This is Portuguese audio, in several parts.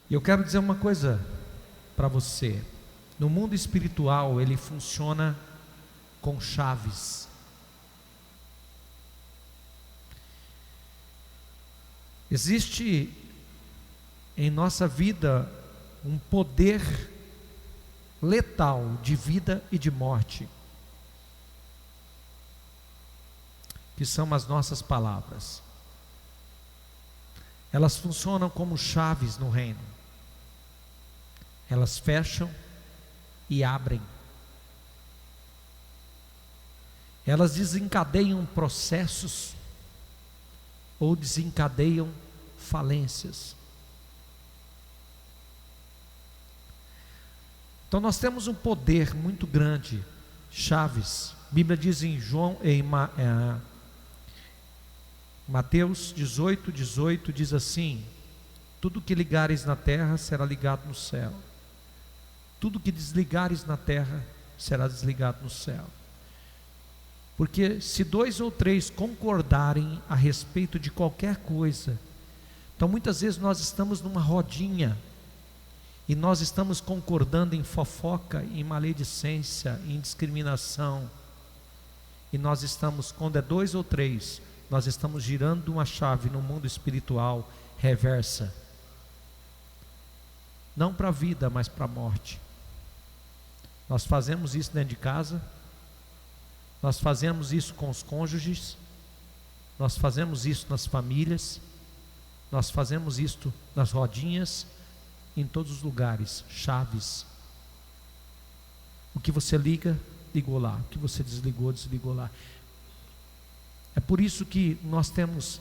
E eu quero dizer uma coisa para você: no mundo espiritual ele funciona com chaves. Existe em nossa vida um poder letal de vida e de morte, que são as nossas palavras. Elas funcionam como chaves no reino. Elas fecham e abrem. Elas desencadeiam processos ou desencadeiam falências. Então nós temos um poder muito grande, chaves. A Bíblia diz em Mateus 18:18 diz assim: tudo que ligares na terra será ligado no céu, tudo que desligares na terra será desligado no céu. Porque se 2 ou 3 concordarem a respeito de qualquer coisa, então muitas vezes nós estamos numa rodinha e nós estamos concordando em fofoca, em maledicência, em discriminação, e nós estamos, quando é 2 ou 3, nós estamos girando uma chave no mundo espiritual reversa, não para a vida, mas para a morte. Nós fazemos isso dentro de casa, nós fazemos isso com os cônjuges, nós fazemos isso nas famílias, nós fazemos isso nas rodinhas, em todos os lugares, chaves. O que você liga, ligou lá, o que você desligou, desligou lá. É por isso que nós temos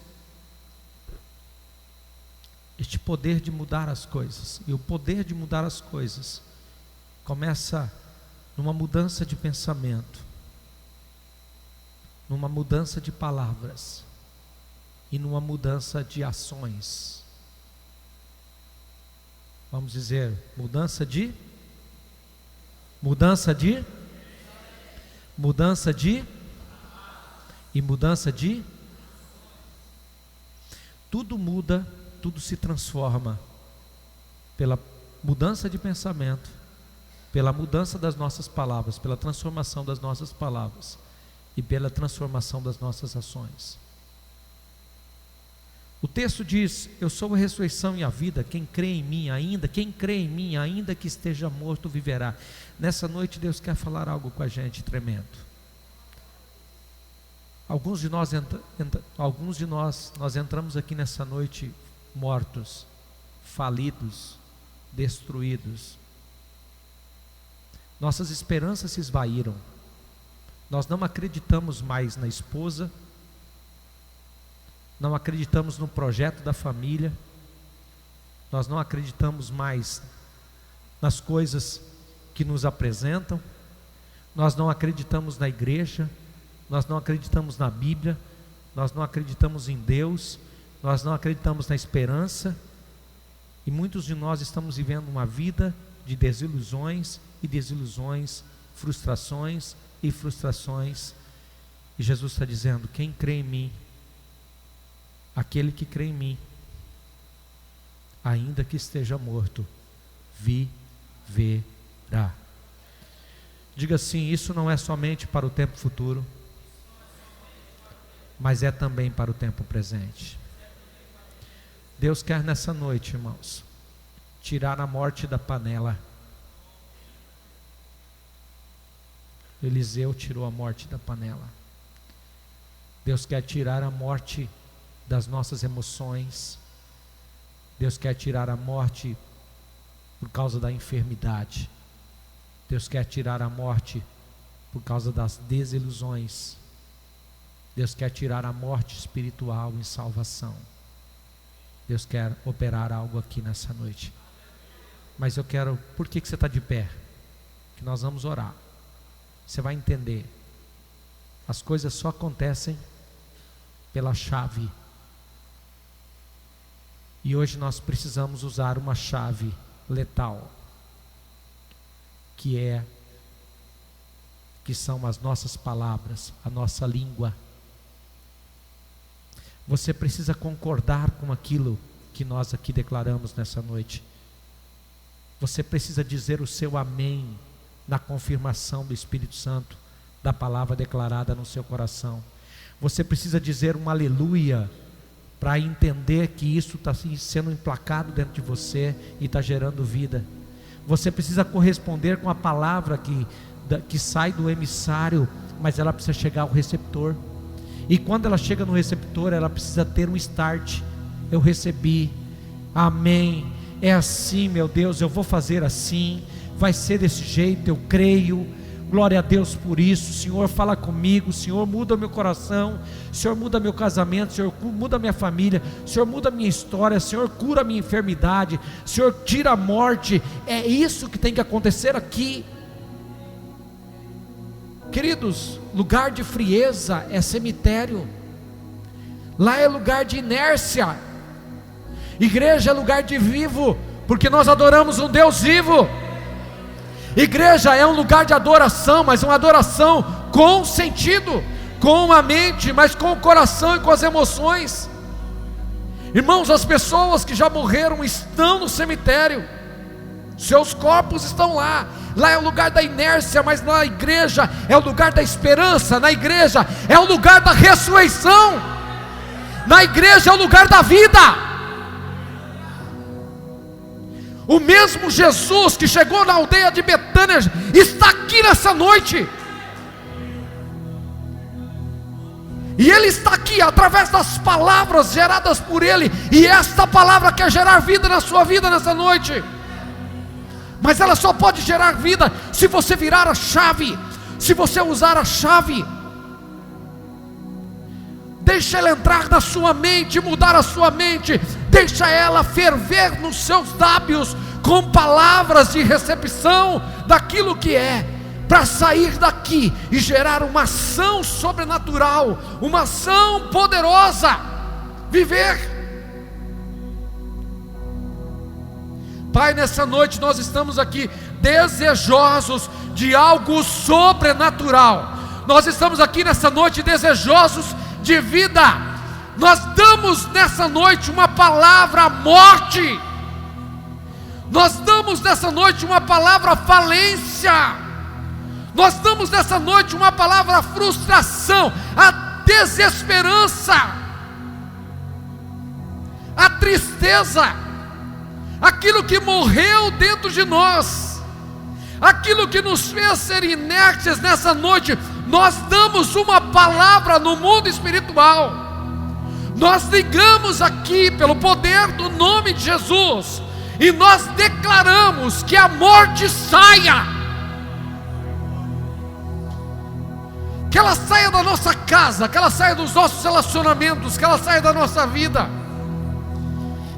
este poder de mudar as coisas. E o poder de mudar as coisas começa numa mudança de pensamento, numa mudança de palavras e numa mudança de ações. Vamos dizer, mudança de tudo muda, tudo se transforma pela mudança de pensamento, pela mudança das nossas palavras, pela transformação das nossas palavras e pela transformação das nossas ações. O texto diz: eu sou a ressurreição e a vida, quem crê em mim, ainda que esteja morto, viverá. Nessa noite Deus quer falar algo com a gente tremendo. Alguns de nós entramos aqui nessa noite mortos, falidos, destruídos. Nossas esperanças se esvaíram. Nós não acreditamos mais na esposa, não acreditamos no projeto da família, nós não acreditamos mais nas coisas que nos apresentam, nós não acreditamos na igreja, nós não acreditamos na Bíblia, nós não acreditamos em Deus, nós não acreditamos na esperança, e muitos de nós estamos vivendo uma vida de desilusões e desilusões, frustrações e frustrações. E Jesus está dizendo: quem crê em mim, aquele que crê em mim, ainda que esteja morto, viverá. Diga assim: isso não é somente para o tempo futuro, mas é também para o tempo presente. Deus quer nessa noite, irmãos, tirar a morte da panela. Eliseu tirou a morte da panela. Deus quer tirar a morte das nossas emoções. Deus quer tirar a morte por causa da enfermidade. Deus quer tirar a morte por causa das desilusões. Deus quer tirar a morte espiritual em salvação. Deus quer operar algo aqui nessa noite. Mas eu quero, por que você está de pé? Que nós vamos orar. Você vai entender. As coisas só acontecem pela chave. E hoje nós precisamos usar uma chave letal, que são as nossas palavras, a nossa língua. Você precisa concordar com aquilo que nós aqui declaramos nessa noite. Você precisa dizer o seu amém na confirmação do Espírito Santo, da palavra declarada no seu coração. Você precisa dizer um aleluia para entender que isso está sendo emplacado dentro de você e está gerando vida. Você precisa corresponder com a palavra que sai do emissário, mas ela precisa chegar ao receptor. E quando ela chega no receptor, ela precisa ter um start. Eu recebi, amém, é assim, meu Deus, eu vou fazer assim, vai ser desse jeito, eu creio. Glória a Deus por isso. Senhor, fala comigo. Senhor, muda meu coração. Senhor, muda meu casamento. Senhor, muda minha família. Senhor, muda minha história. Senhor, cura minha enfermidade. Senhor, tira a morte. É isso que tem que acontecer aqui. Queridos, lugar de frieza é cemitério. Lá é lugar de inércia. Igreja é lugar de vivo, porque nós adoramos um Deus vivo. Igreja é um lugar de adoração, mas uma adoração com sentido, com a mente, mas com o coração e com as emoções. Irmãos, as pessoas que já morreram estão no cemitério, seus corpos estão lá. Lá é o lugar da inércia, mas na igreja é o lugar da esperança. Na igreja é o lugar da ressurreição. Na igreja é o lugar da vida. O mesmo Jesus que chegou na aldeia de Betânia está aqui nessa noite. E Ele está aqui através das palavras geradas por Ele. E esta palavra quer gerar vida na sua vida nessa noite. Mas ela só pode gerar vida se você virar a chave, se você usar a chave. Deixa ela entrar na sua mente, mudar a sua mente. Deixa ela ferver nos seus lábios com palavras de recepção daquilo que é, para sair daqui e gerar uma ação sobrenatural, uma ação poderosa. Viver. Pai, nessa noite nós estamos aqui desejosos de algo sobrenatural. Nós estamos aqui nessa noite desejosos de vida. Nós damos nessa noite uma palavra à morte. Nós damos nessa noite uma palavra à falência. Nós damos nessa noite uma palavra à frustração, à desesperança, à tristeza, aquilo que morreu dentro de nós, aquilo que nos fez ser inertes nessa noite. Nós damos uma palavra no mundo espiritual. Nós ligamos aqui pelo poder do nome de Jesus e nós declaramos que a morte saia, que ela saia da nossa casa, que ela saia dos nossos relacionamentos, que ela saia da nossa vida,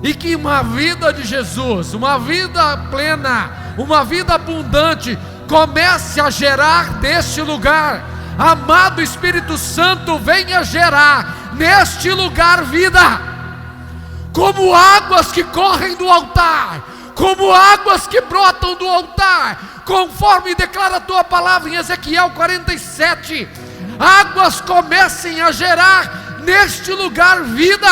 e que uma vida de Jesus, uma vida plena, uma vida abundante comece a gerar deste lugar. Amado Espírito Santo, venha gerar neste lugar vida, como águas que correm do altar, como águas que brotam do altar, conforme declara a tua palavra em Ezequiel 47. Águas comecem a gerar neste lugar vida,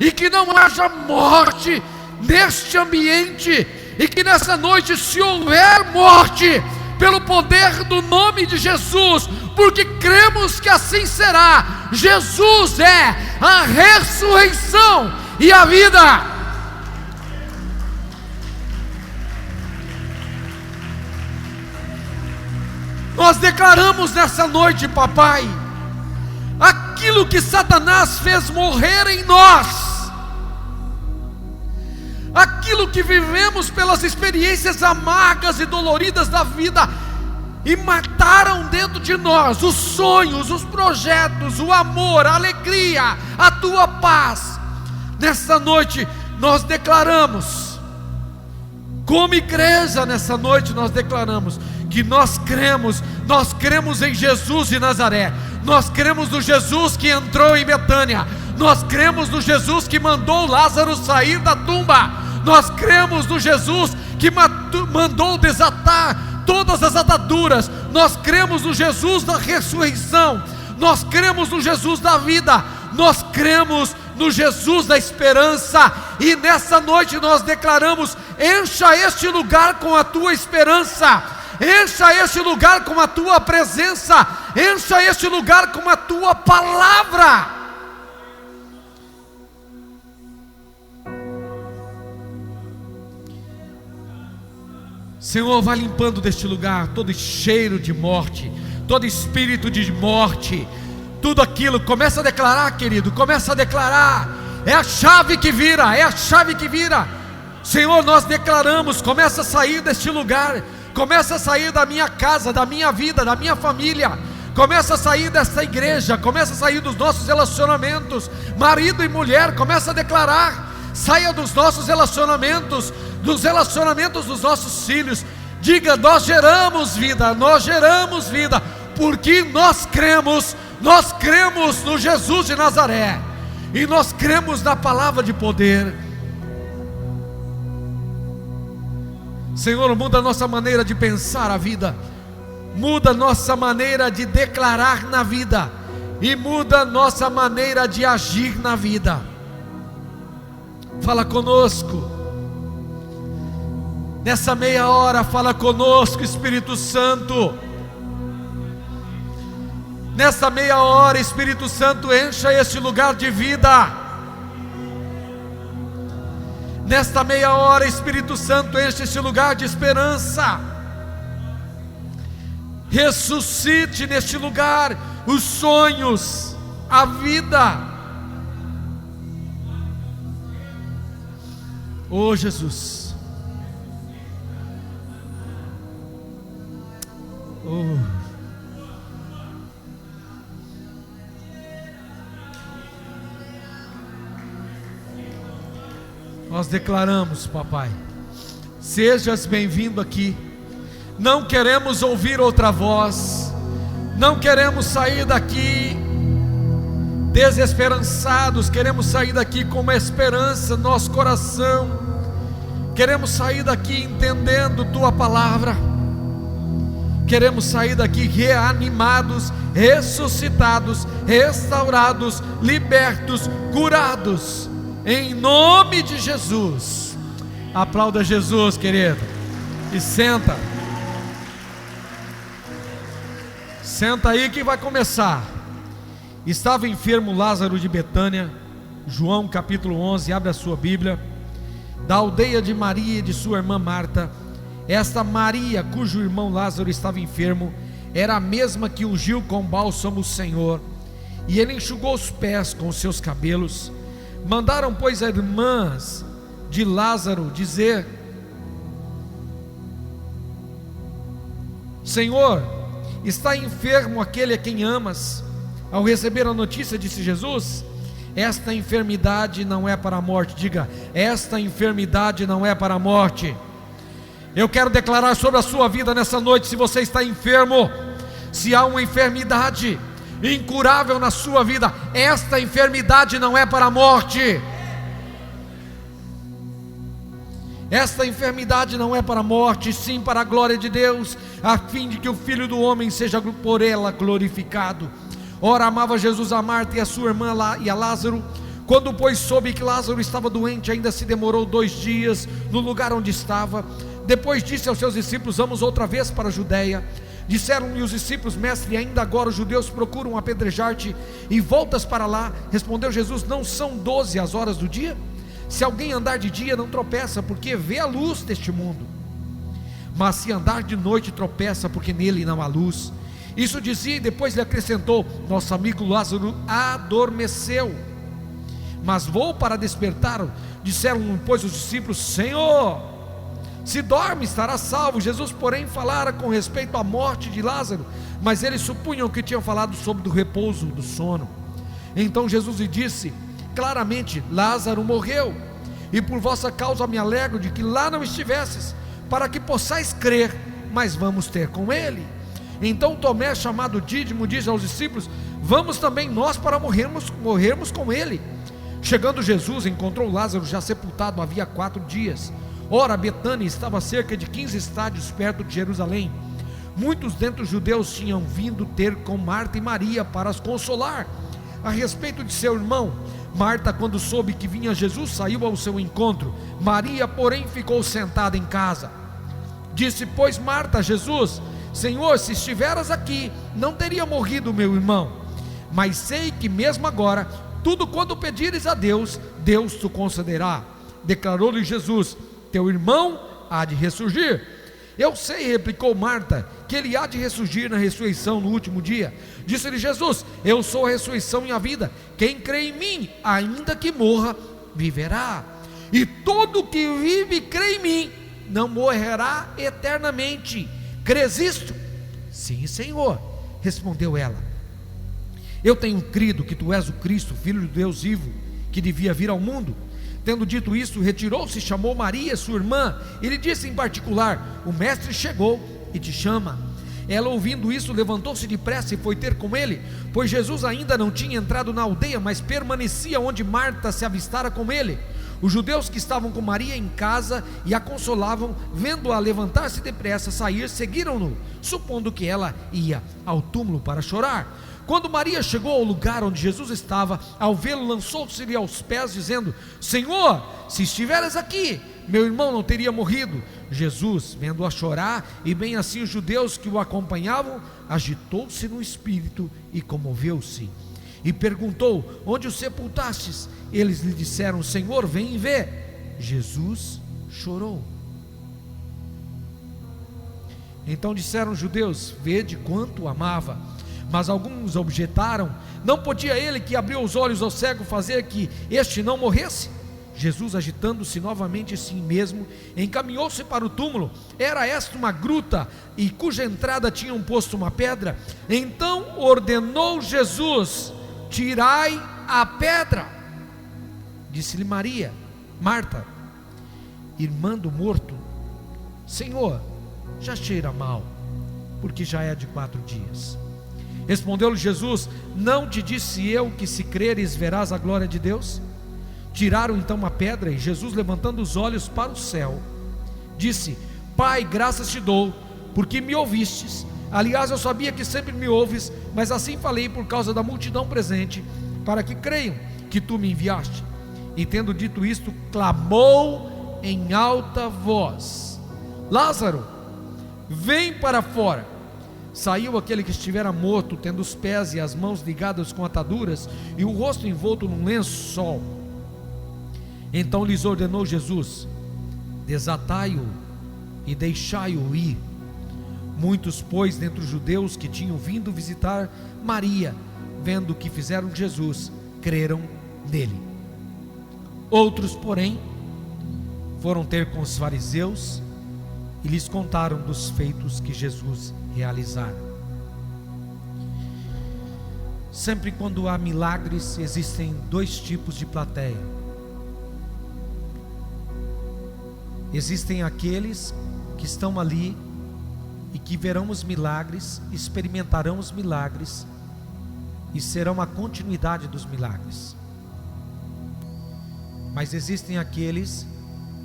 e que não haja morte neste ambiente, e que nessa noite, se houver morte, pelo poder do nome de Jesus, porque cremos que assim será. Jesus é a ressurreição e a vida. Nós declaramos nessa noite, papai, aquilo que Satanás fez morrer em nós, aquilo que vivemos pelas experiências amargas e doloridas da vida, e mataram dentro de nós os sonhos, os projetos, o amor, a alegria, a tua paz. Nessa noite nós declaramos, como igreja, nessa noite nós declaramos que nós cremos em Jesus de Nazaré, nós cremos no Jesus que entrou em Betânia, nós cremos no Jesus que mandou Lázaro sair da tumba, nós cremos no Jesus que mandou desatar todas as ataduras, nós cremos no Jesus da ressurreição, nós cremos no Jesus da vida, nós cremos no Jesus da esperança. E nessa noite nós declaramos: encha este lugar com a tua esperança, encha este lugar com a tua presença, encha este lugar com a tua palavra. Senhor, vai limpando deste lugar todo cheiro de morte, todo espírito de morte, tudo aquilo. Começa a declarar, querido, começa a declarar. É a chave que vira, é a chave que vira. Senhor, nós declaramos: começa a sair deste lugar, começa a sair da minha casa, da minha vida, da minha família, começa a sair desta igreja, começa a sair dos nossos relacionamentos, marido e mulher. Começa a declarar: saia dos nossos relacionamentos, dos relacionamentos dos nossos filhos. Diga: nós geramos vida, porque nós cremos no Jesus de Nazaré, e nós cremos na palavra de poder. Senhor, muda a nossa maneira de pensar a vida, muda a nossa maneira de declarar na vida, e muda a nossa maneira de agir na vida. Fala conosco nessa meia hora, fala conosco, Espírito Santo. Nessa meia hora, Espírito Santo, encha este lugar de vida. Nesta meia hora, Espírito Santo, enche este lugar de esperança. Ressuscite neste lugar os sonhos, a vida. Oh Jesus, oh. Nós declaramos, papai, sejas bem-vindo aqui. Não queremos ouvir outra voz, não queremos sair daqui desesperançados, queremos sair daqui com uma esperança no nosso coração, queremos sair daqui entendendo tua palavra, queremos sair daqui reanimados, ressuscitados, restaurados, libertos, curados, em nome de Jesus. Aplauda Jesus, querido, e senta aí que vai começar. Estava enfermo Lázaro de Betânia, João capítulo 11, abre a sua Bíblia, da aldeia de Maria e de sua irmã Marta. Esta Maria, cujo irmão Lázaro estava enfermo, era a mesma que ungiu com bálsamo o Senhor, e ele enxugou os pés com os seus cabelos. Mandaram, pois, as irmãs de Lázaro dizer: Senhor, está enfermo aquele a quem amas. Ao receber a notícia, disse Jesus: esta enfermidade não é para a morte. Diga: esta enfermidade não é para a morte. Eu quero declarar sobre a sua vida nessa noite: se você está enfermo, se há uma enfermidade incurável na sua vida, esta enfermidade não é para a morte. Esta enfermidade não é para a morte, sim para a glória de Deus, a fim de que o Filho do Homem seja por ela glorificado. Ora, amava Jesus a Marta e a sua irmã e a Lázaro. Quando, pois, soube que Lázaro estava doente, ainda se demorou 2 dias no lugar onde estava. Depois disse aos seus discípulos: vamos outra vez para a Judeia. Disseram-lhe os discípulos: mestre, ainda agora os judeus procuram apedrejar-te e voltas para lá? Respondeu Jesus: não são 12 as horas do dia? Se alguém andar de dia não tropeça, porque vê a luz deste mundo, mas se andar de noite tropeça, porque nele não há luz. Isso dizia e depois lhe acrescentou: nosso amigo Lázaro adormeceu, mas vou para despertar-o. Disseram, pois, os discípulos: Senhor, se dorme, estará salvo. Jesus, porém, falara com respeito à morte de Lázaro, mas eles supunham que tinham falado sobre o repouso do sono. Então Jesus lhe disse claramente: Lázaro morreu, e por vossa causa me alegro de que lá não estivesses, para que possais crer, mas vamos ter com ele. Então Tomé, chamado Dídimo, diz aos discípulos: vamos também nós para morrermos com ele. Chegando Jesus, encontrou Lázaro já sepultado havia 4 dias. Ora, Betânia estava a cerca de 15 estádios perto de Jerusalém. Muitos dentre os judeus tinham vindo ter com Marta e Maria para as consolar a respeito de seu irmão. Marta, quando soube que vinha Jesus, saiu ao seu encontro. Maria, porém, ficou sentada em casa. Disse, pois, Marta a Jesus: Senhor, se estiveras aqui, não teria morrido meu irmão. Mas sei que mesmo agora, tudo quanto pedires a Deus, Deus te concederá. Declarou-lhe Jesus: teu irmão há de ressurgir. Eu sei, replicou Marta, que ele há de ressurgir na ressurreição no último dia. Disse-lhe Jesus: eu sou a ressurreição e a vida. Quem crê em mim, ainda que morra, viverá. E todo que vive e crê em mim, não morrerá eternamente. Crês isto? Sim, Senhor, respondeu ela. Eu tenho crido que tu és o Cristo, Filho de Deus vivo, que devia vir ao mundo. Tendo dito isso, retirou-se e chamou Maria, sua irmã, e lhe disse em particular: o mestre chegou e te chama. Ela, ouvindo isso, levantou-se depressa e foi ter com ele, pois Jesus ainda não tinha entrado na aldeia, mas permanecia onde Marta se avistara com ele. Os judeus que estavam com Maria em casa e a consolavam, vendo-a levantar-se depressa, sair, seguiram-no, supondo que ela ia ao túmulo para chorar. Quando Maria chegou ao lugar onde Jesus estava, ao vê-lo, lançou-se-lhe aos pés, dizendo: Senhor, se estiveras aqui, meu irmão não teria morrido. Jesus, vendo-a chorar, e bem assim os judeus que o acompanhavam, agitou-se no espírito e comoveu-se. E perguntou: onde o sepultastes? Eles lhe disseram: Senhor, vem e vê. Jesus chorou. Então disseram os judeus: vede quanto o amava. Mas alguns objetaram: não podia ele que abriu os olhos ao cego fazer que este não morresse? Jesus, agitando-se novamente em si mesmo, encaminhou-se para o túmulo. Era esta uma gruta, e cuja entrada tinham posto uma pedra. Então ordenou Jesus: tirai a pedra. Disse-lhe Marta, irmã do morto: Senhor, já cheira mal, porque já é de 4 dias. Respondeu-lhe Jesus: não te disse eu que se creres verás a glória de Deus? Tiraram então a pedra, e Jesus, levantando os olhos para o céu, disse: Pai, graças te dou, porque me ouvistes. Aliás, eu sabia que sempre me ouves, mas assim falei por causa da multidão presente, para que creiam que tu me enviaste. E tendo dito isto, clamou em alta voz: Lázaro, vem para fora. Saiu aquele que estivera morto, tendo os pés e as mãos ligados com ataduras, e o rosto envolto num lençol. Então lhes ordenou Jesus: desatai-o e deixai-o ir. Muitos, pois, dentre os judeus que tinham vindo visitar Maria, vendo o que fizeram Jesus, creram nele. Outros, porém, foram ter com os fariseus e lhes contaram dos feitos que Jesus realizara. Sempre quando há milagres, existem 2 tipos de plateia. Existem aqueles que estão ali e que verão os milagres, experimentarão os milagres e serão a continuidade dos milagres. Mas existem aqueles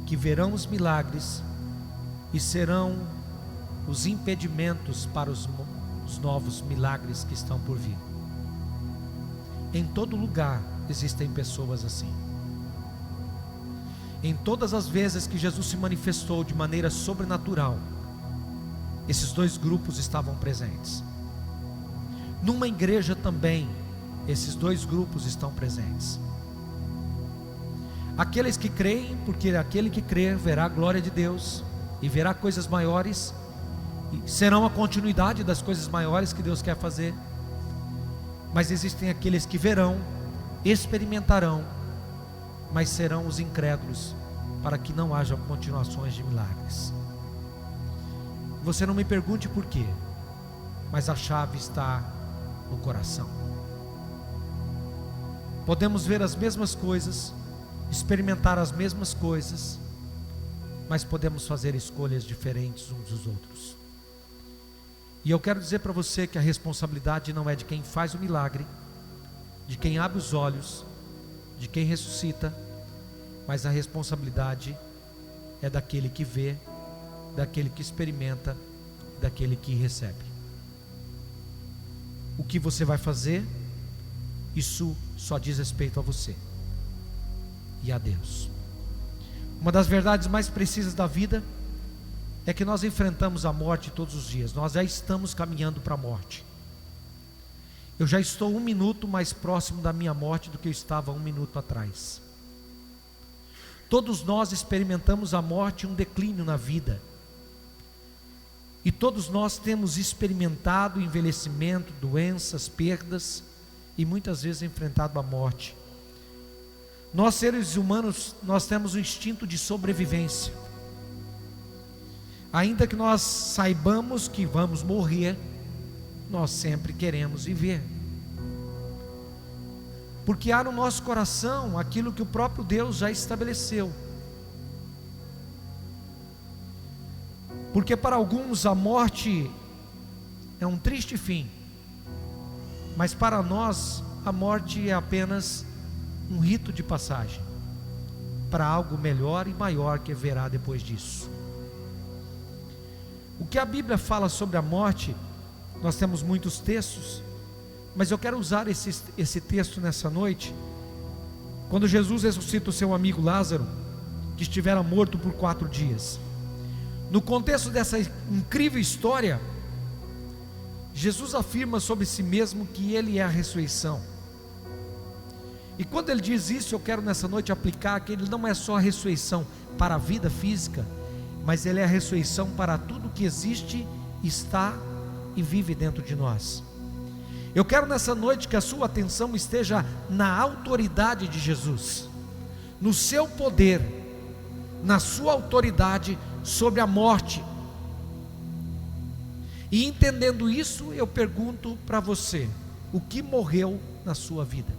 que verão os milagres e serão os impedimentos para os novos milagres que estão por vir. Em todo lugar existem pessoas assim. Em todas as vezes que Jesus se manifestou de maneira sobrenatural, esses 2 grupos estavam presentes. Numa igreja também, esses 2 grupos estão presentes. Aqueles que creem, porque aquele que crer verá a glória de Deus e verá coisas maiores, e serão a continuidade das coisas maiores que Deus quer fazer. Mas existem aqueles que verão, experimentarão, mas serão os incrédulos, para que não haja continuações de milagres. Você não me pergunte por quê, mas a chave está no coração. Podemos ver as mesmas coisas, experimentar as mesmas coisas, mas podemos fazer escolhas diferentes uns dos outros. E eu quero dizer para você que a responsabilidade não é de quem faz o milagre, de quem abre os olhos, de quem ressuscita, mas a responsabilidade é daquele que vê, daquele que experimenta, daquele que recebe. O que você vai fazer, isso só diz respeito a você. e a Deus. Uma das verdades mais precisas da vida é que nós enfrentamos a morte todos os dias. Nós já estamos caminhando para a morte. Eu já estou 1 minuto mais próximo da minha morte do que eu estava 1 minuto atrás. Todos nós experimentamos a morte e um declínio na vida. E todos nós temos experimentado envelhecimento, doenças, perdas e muitas vezes enfrentado a morte. Nós, seres humanos, nós temos um instinto de sobrevivência. Ainda que nós saibamos que vamos morrer, nós sempre queremos viver. Porque há no nosso coração aquilo que o próprio Deus já estabeleceu. Porque para alguns a morte é um triste fim, mas para nós a morte é apenas um rito de passagem para algo melhor e maior que haverá depois disso. O que a Bíblia fala sobre a morte, nós temos muitos textos, mas eu quero usar esse texto nessa noite, quando Jesus ressuscita o seu amigo Lázaro, que estivera morto por 4 dias. No contexto dessa incrível história, Jesus afirma sobre si mesmo que Ele é a ressurreição. E quando Ele diz isso, eu quero nessa noite aplicar que Ele não é só a ressurreição para a vida física, mas Ele é a ressurreição para tudo que existe, está e vive dentro de nós. Eu quero nessa noite que a sua atenção esteja na autoridade de Jesus, no seu poder, na sua autoridade sobre a morte. E entendendo isso, eu pergunto para você: o que morreu na sua vida?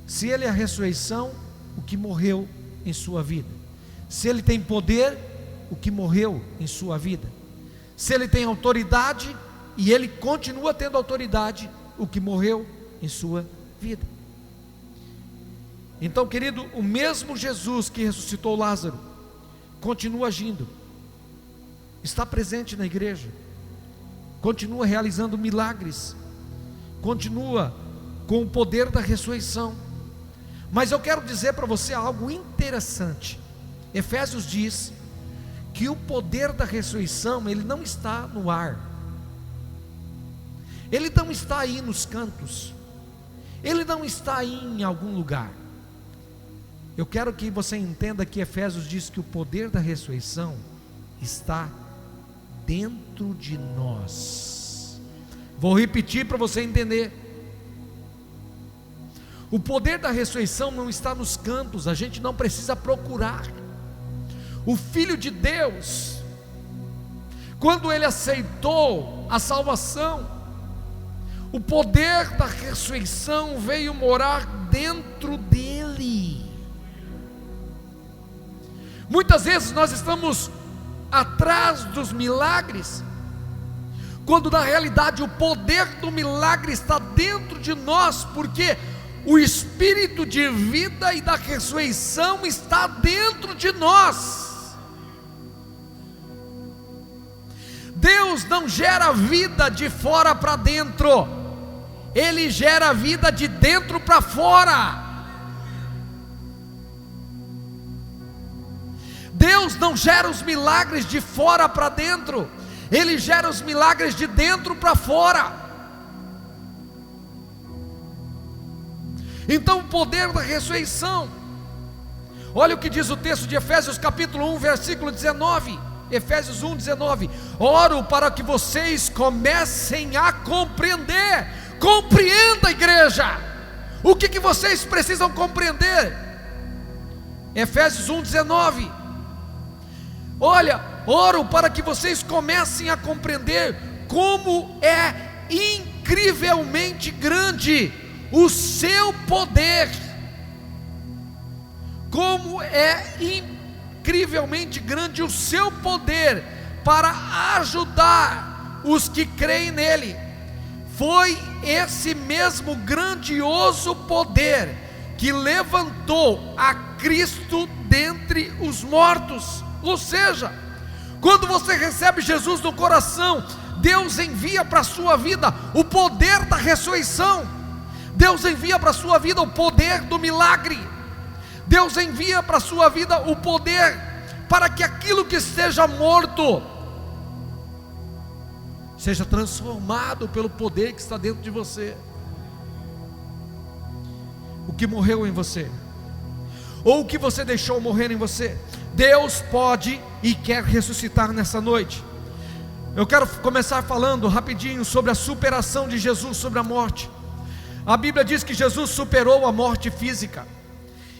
Se Ele é a ressurreição, o que morreu em sua vida? Se Ele tem poder, o que morreu em sua vida? Se Ele tem autoridade, e Ele continua tendo autoridade, o que morreu em sua vida? Então, querido, o mesmo Jesus que ressuscitou Lázaro continua agindo, está presente na igreja, continua realizando milagres, continua com o poder da ressurreição. Mas eu quero dizer para você algo interessante. Efésios diz que o poder da ressurreição, ele não está no ar, ele não está aí nos cantos, ele não está aí em algum lugar. Eu quero que você entenda que Efésios diz que o poder da ressurreição está dentro de nós. Vou repetir para você entender. O poder da ressurreição não está nos cantos, a gente não precisa procurar. O Filho de Deus, quando Ele aceitou a salvação, o poder da ressurreição veio morar dentro dele. Muitas vezes nós estamos atrás dos milagres, quando na realidade o poder do milagre está dentro de nós, porque o Espírito de vida e da ressurreição está dentro de nós. Deus não gera vida de fora para dentro, Ele gera vida de dentro para fora. Deus não gera os milagres de fora para dentro, Ele gera os milagres de dentro para fora. Então o poder da ressurreição, olha o que diz o texto de Efésios capítulo 1 versículo 19, Efésios 1, 19: oro para que vocês comecem a compreender. Compreenda, igreja, o que vocês precisam compreender. Efésios 1, 19: olha, oro para que vocês comecem a compreender como é incrivelmente grande o seu poder, como é incrivelmente grande o seu poder para ajudar os que creem nele. Foi esse mesmo grandioso poder que levantou a Cristo dentre os mortos. Ou seja, quando você recebe Jesus no coração, Deus envia para a sua vida o poder da ressurreição. Deus envia para a sua vida o poder do milagre. Deus envia para a sua vida o poder para que aquilo que esteja morto seja transformado pelo poder que está dentro de você. O que morreu em você, ou o que você deixou morrer em você, Deus pode e quer ressuscitar nessa noite. Eu quero começar falando rapidinho sobre a superação de Jesus sobre a morte. A Bíblia diz que Jesus superou a morte física,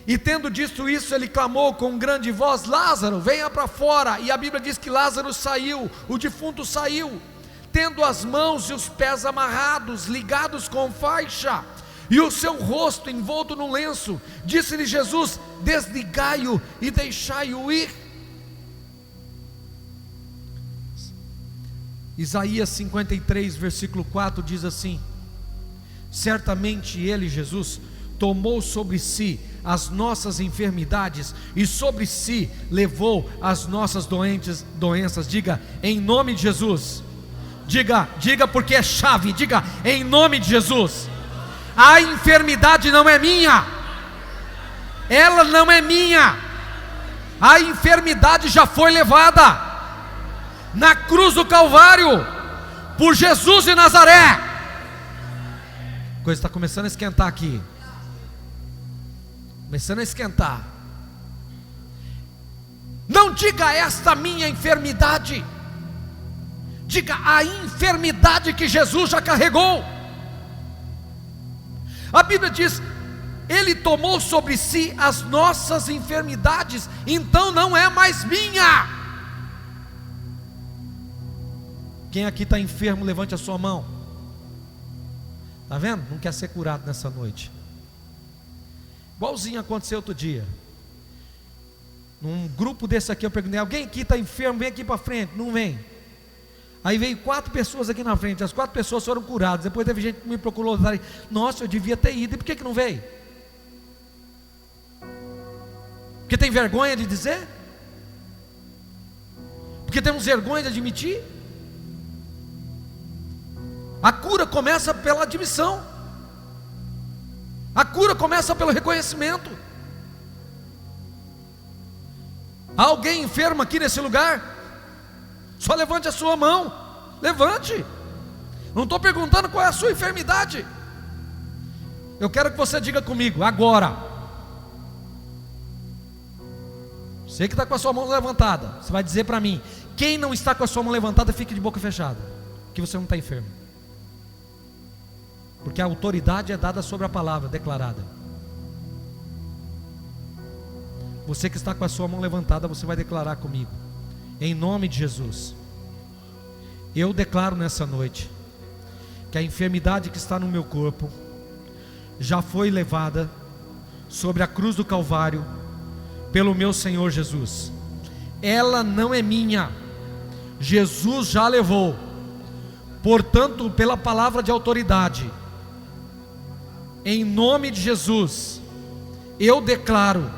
e tendo dito isso, ele clamou com grande voz: Lázaro, venha para fora. E a Bíblia diz que Lázaro saiu, o defunto saiu, tendo as mãos e os pés amarrados, ligados com faixa, e o seu rosto envolto num lenço. Disse-lhe Jesus: desligai-o e deixai-o ir. Isaías 53, versículo 4 diz assim: certamente ele, Jesus, tomou sobre si as nossas enfermidades, e sobre si levou as nossas doenças. Diga, em nome de Jesus. Diga porque é chave. Diga, em nome de Jesus. A enfermidade não é minha, ela não é minha. A enfermidade já foi levada na cruz do Calvário por Jesus de Nazaré. A coisa está começando a esquentar aqui, começando a esquentar. Não diga esta minha enfermidade, diga a enfermidade que Jesus já carregou. A Bíblia diz: ele tomou sobre si as nossas enfermidades, então não é mais minha. Quem aqui está enfermo, levante a sua mão. Está vendo? Não quer ser curado nessa noite. Igualzinho aconteceu outro dia. Num grupo desse aqui eu perguntei: alguém aqui está enfermo? Vem aqui para frente. Não vem. Aí veio 4 pessoas aqui na frente. As 4 pessoas foram curadas. Depois teve gente que me procurou: nossa, eu devia ter ido. E por que não veio? Porque tem vergonha de dizer? Porque temos vergonha de admitir? A cura começa pela admissão. A cura começa pelo reconhecimento. Há alguém enfermo aqui nesse lugar? Só levante a sua mão. Levante. Não estou perguntando qual é a sua enfermidade. Eu quero que você diga comigo agora. Você que está com a sua mão levantada, você vai dizer para mim. Quem não está com a sua mão levantada, fique de boca fechada, que você não está enfermo. Porque a autoridade é dada sobre a palavra declarada. Você que está com a sua mão levantada, você vai declarar comigo: em nome de Jesus, eu declaro nessa noite que a enfermidade que está no meu corpo já foi levada sobre a cruz do Calvário pelo meu Senhor Jesus. Ela não é minha, Jesus já levou. Portanto, pela palavra de autoridade, em nome de Jesus, eu declaro: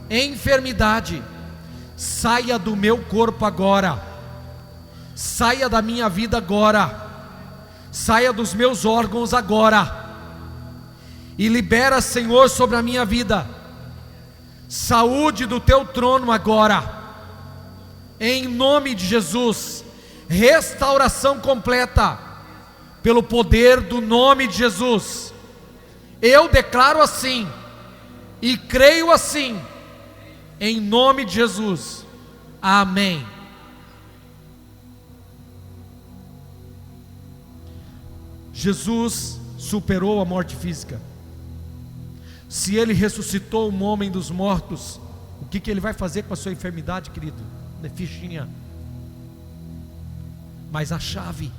enfermidade, saia do meu corpo agora, saia da minha vida agora, saia dos meus órgãos agora, e libera, Senhor, sobre a minha vida saúde do teu trono agora, em nome de Jesus. Restauração completa pelo poder do nome de Jesus. Eu declaro assim e creio assim, em nome de Jesus. Amém. Jesus superou a morte física. Se ele ressuscitou um homem dos mortos, o que ele vai fazer com a sua enfermidade, querido? Não é fichinha. Mas a chave,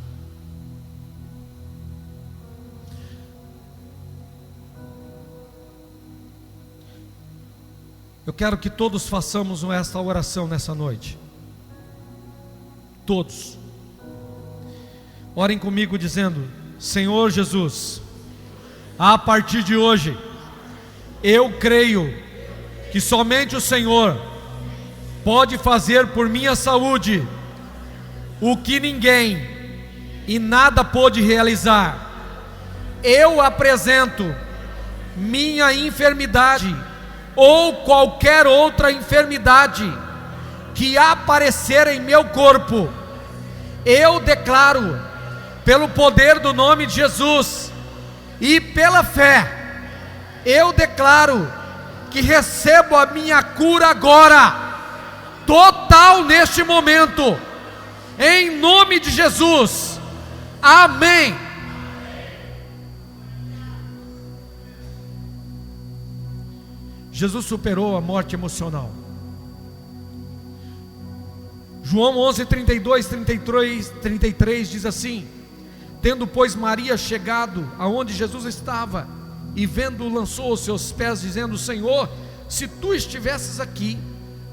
eu quero que todos façamos esta oração nessa noite. Todos orem comigo dizendo: Senhor Jesus, a partir de hoje eu creio que somente o Senhor pode fazer por minha saúde o que ninguém e nada pôde realizar. eu apresento minha enfermidade ou qualquer outra enfermidade que aparecer em meu corpo, eu declaro, pelo poder do nome de Jesus e pela fé, eu declaro que recebo a minha cura agora, total neste momento, em nome de Jesus, amém. Jesus superou a morte emocional. João 11, 32, 33 diz assim: tendo pois Maria chegado aonde Jesus estava, e vendo-o, lançou aos seus pés, dizendo: Senhor, se tu estivesses aqui,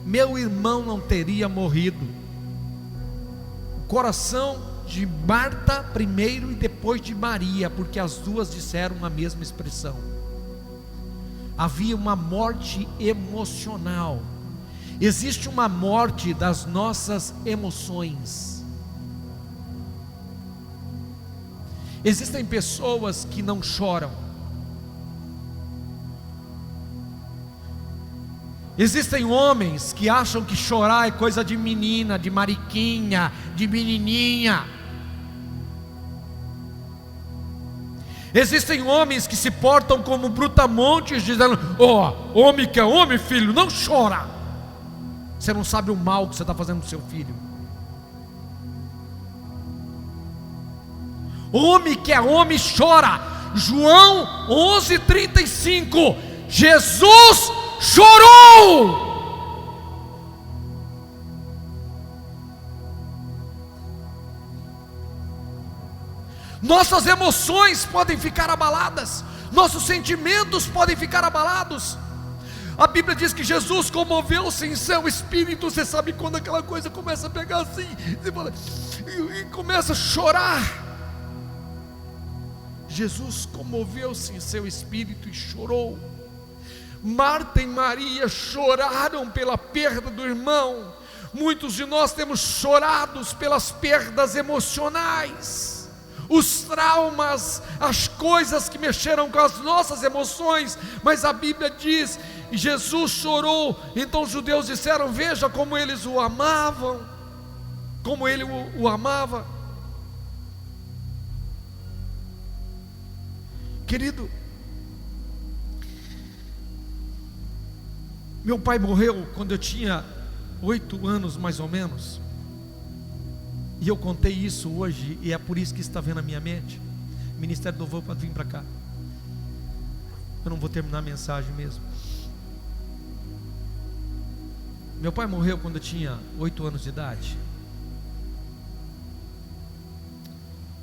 meu irmão não teria morrido. O coração de Marta primeiro e depois de Maria, porque as duas disseram a mesma expressão. Havia uma morte emocional. Existe uma morte das nossas emoções. Existem pessoas que não choram. Existem homens que acham que chorar é coisa de menina, de mariquinha, de menininha. Existem homens que se portam como brutamontes, dizendo: homem que é homem, filho, não chora. Você não sabe o mal que você está fazendo com seu filho. Homem que é homem chora. João 11:35, Jesus chorou. Nossas emoções podem ficar abaladas, nossos sentimentos podem ficar abalados. A Bíblia diz que Jesus comoveu-se em seu espírito. Você sabe quando aquela coisa começa a pegar assim, e começa a chorar. Jesus comoveu-se em seu espírito e chorou. Marta e Maria choraram pela perda do irmão. Muitos de nós temos chorado pelas perdas emocionais, os traumas, as coisas que mexeram com as nossas emoções. Mas a Bíblia diz: Jesus chorou. Então os judeus disseram: veja como eles o amavam, como ele o amava. Querido, meu pai morreu quando eu tinha 8 anos mais ou menos. E eu contei isso hoje, e é por isso que está vendo a minha mente. Ministério do Louvor pode vir para cá. Eu não vou terminar a mensagem mesmo. Meu pai morreu quando eu tinha 8 anos de idade.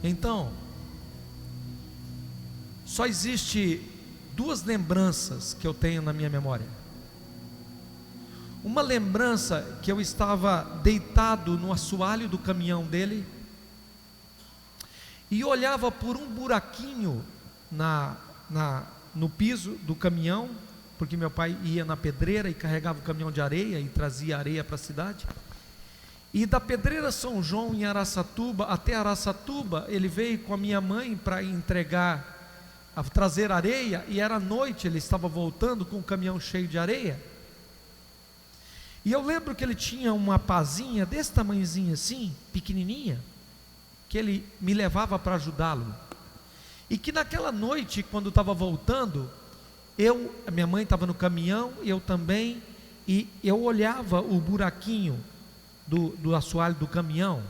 Então, só existe 2 lembranças que eu tenho na minha memória. Uma lembrança que eu estava deitado no assoalho do caminhão dele e olhava por um buraquinho no piso do caminhão, porque meu pai ia na pedreira e carregava o caminhão de areia e trazia areia para a cidade. E da Pedreira São João em Araçatuba até Araçatuba, ele veio com a minha mãe para trazer areia, e era noite, ele estava voltando com o caminhão cheio de areia. E eu lembro que ele tinha uma pazinha desse tamanhozinho assim, pequenininha, que ele me levava para ajudá-lo. E que naquela noite, quando estava voltando, a minha mãe estava no caminhão, eu também, e eu olhava o buraquinho do assoalho do caminhão,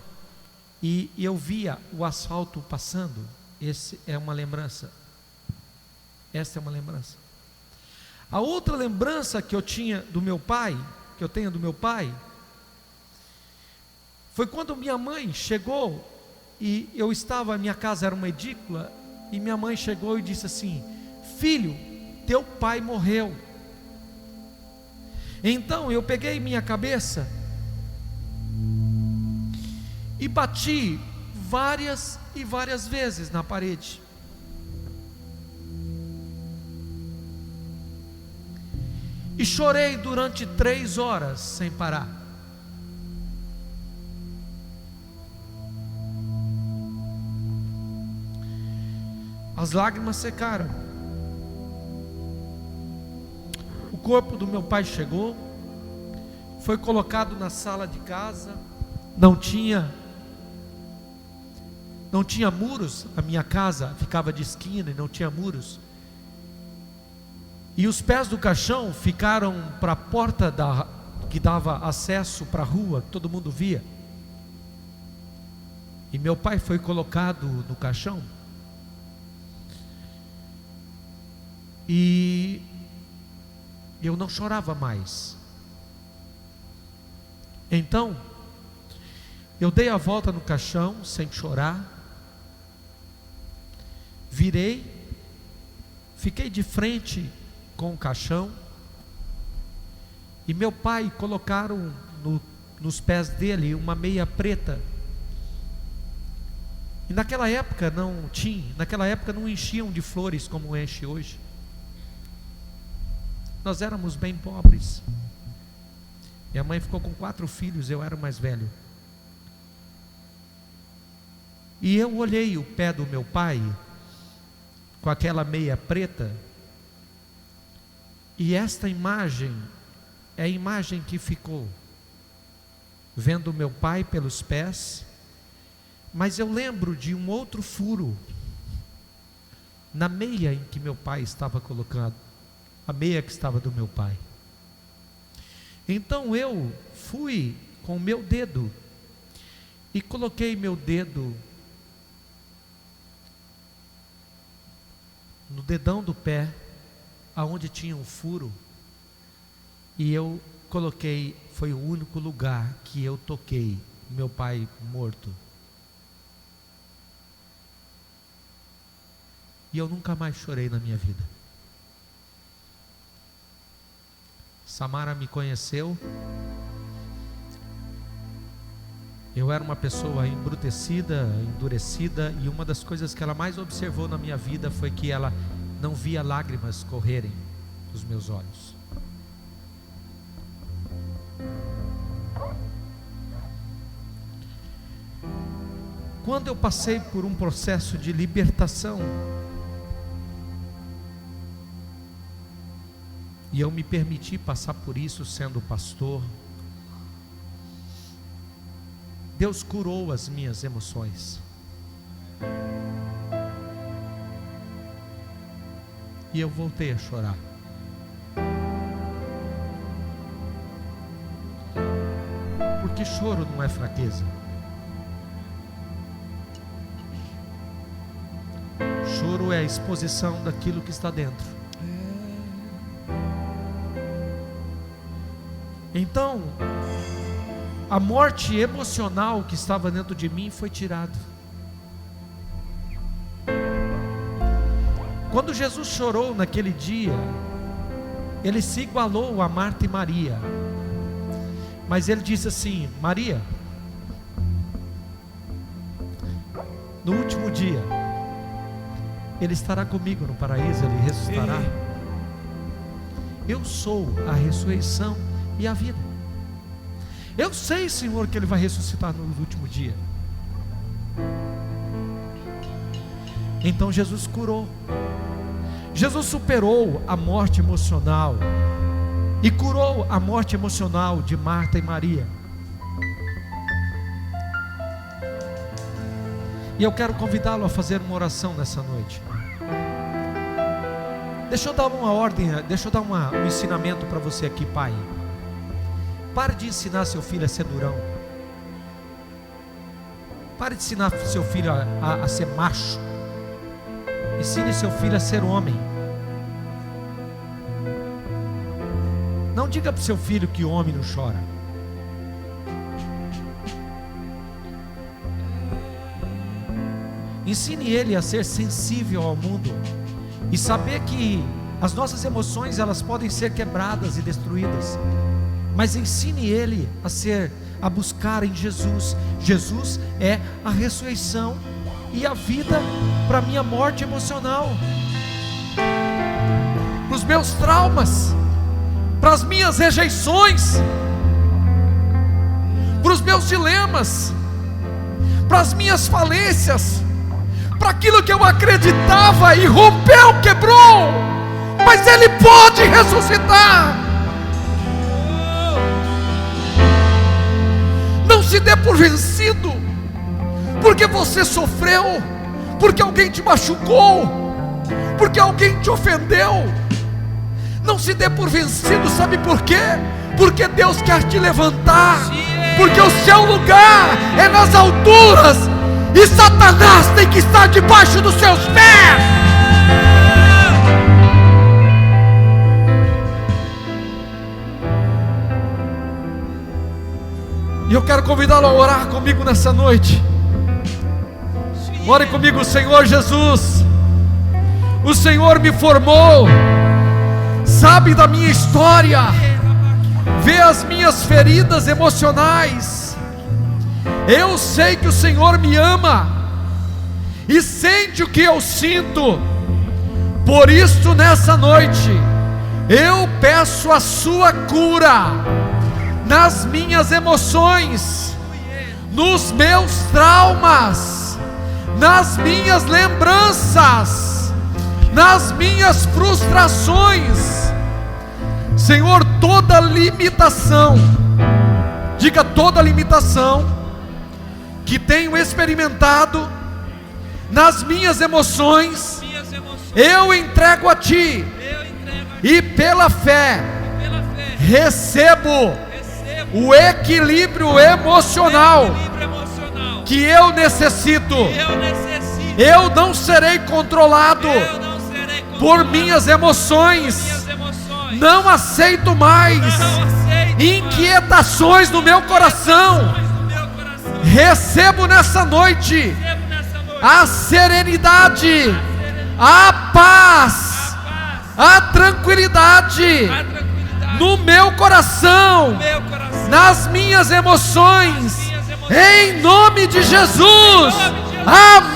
e eu via o asfalto passando. Essa é uma lembrança. A outra lembrança que eu tinha do meu pai, foi quando minha mãe chegou, e eu estava, minha casa era uma edícula, e minha mãe chegou e disse assim: filho, teu pai morreu. Então eu peguei minha cabeça e bati várias e várias vezes na parede. E chorei durante 3 horas sem parar. As lágrimas secaram. O corpo do meu pai chegou, foi colocado na sala de casa. Não tinha muros, a minha casa ficava de esquina e não tinha muros. E os pés do caixão ficaram para a porta que dava acesso para a rua, que todo mundo via. E meu pai foi colocado no caixão. E eu não chorava mais. Então, eu dei a volta no caixão sem chorar. Virei, fiquei de frente com o caixão. E meu pai colocaram nos pés dele uma meia preta. E naquela época não enchiam de flores como enche hoje. Nós éramos bem pobres. Minha mãe ficou com 4 filhos, eu era o mais velho. E eu olhei o pé do meu pai com aquela meia preta. E esta imagem é a imagem que ficou, vendo meu pai pelos pés. Mas eu lembro de um outro furo na meia em que meu pai estava colocado, a meia que estava do meu pai. Então eu fui com o meu dedo e coloquei meu dedo no dedão do pé, aonde tinha um furo, e eu coloquei, foi o único lugar que eu toquei meu pai morto. E eu nunca mais chorei na minha vida. Samara me conheceu. Eu era uma pessoa embrutecida, endurecida, e uma das coisas que ela mais observou na minha vida foi que ela não via lágrimas correrem dos meus olhos. Quando eu passei por um processo de libertação, e eu me permiti passar por isso sendo pastor, Deus curou as minhas emoções. E eu voltei a chorar. Porque choro não é fraqueza. Choro é a exposição daquilo que está dentro. Então, a morte emocional que estava dentro de mim foi tirada. Quando Jesus chorou naquele dia, ele se igualou a Marta e Maria. Mas ele disse assim: Maria, no último dia, ele estará comigo no paraíso, ele ressuscitará. Eu sou a ressurreição e a vida. Eu sei, Senhor, que ele vai ressuscitar no último dia. Então Jesus curou. Jesus superou a morte emocional e curou a morte emocional de Marta e Maria. E eu quero convidá-lo a fazer uma oração nessa noite. Deixa eu dar uma ordem, deixa eu dar um ensinamento para você aqui, pai. Pare de ensinar seu filho a ser durão. Pare de ensinar seu filho a ser macho. Ensine seu filho a ser homem. Não diga para o seu filho que homem não chora. Ensine ele a ser sensível ao mundo e saber que as nossas emoções, elas podem ser quebradas e destruídas. Mas ensine ele a buscar em Jesus. Jesus é a ressurreição e a vida para a minha morte emocional, para os meus traumas, para as minhas rejeições, para os meus dilemas, para as minhas falências, para aquilo que eu acreditava e rompeu, quebrou, mas Ele pode ressuscitar. Não se dê por vencido, porque você sofreu, porque alguém te machucou, porque alguém te ofendeu. Não se dê por vencido, sabe por quê? Porque Deus quer te levantar, porque o seu lugar é nas alturas, e Satanás tem que estar debaixo dos seus pés. E eu quero convidá-lo a orar comigo nessa noite. Ore comigo. Senhor Jesus, o Senhor me formou, sabe da minha história, vê as minhas feridas emocionais. Eu sei que o Senhor me ama e sente o que eu sinto. Por isso, nessa noite, eu peço a sua cura nas minhas emoções, nos meus traumas, nas minhas lembranças, nas minhas frustrações. Senhor, toda limitação, diga toda limitação que tenho experimentado nas minhas emoções, eu entrego a Ti, e pela fé recebo o equilíbrio emocional que eu necessito. Eu não serei controlado por minhas emoções. Não aceito mais inquietações no meu coração. Recebo nessa noite a serenidade, a paz, a tranquilidade no meu coração, nas minhas emoções, em nome de Jesus. Amém.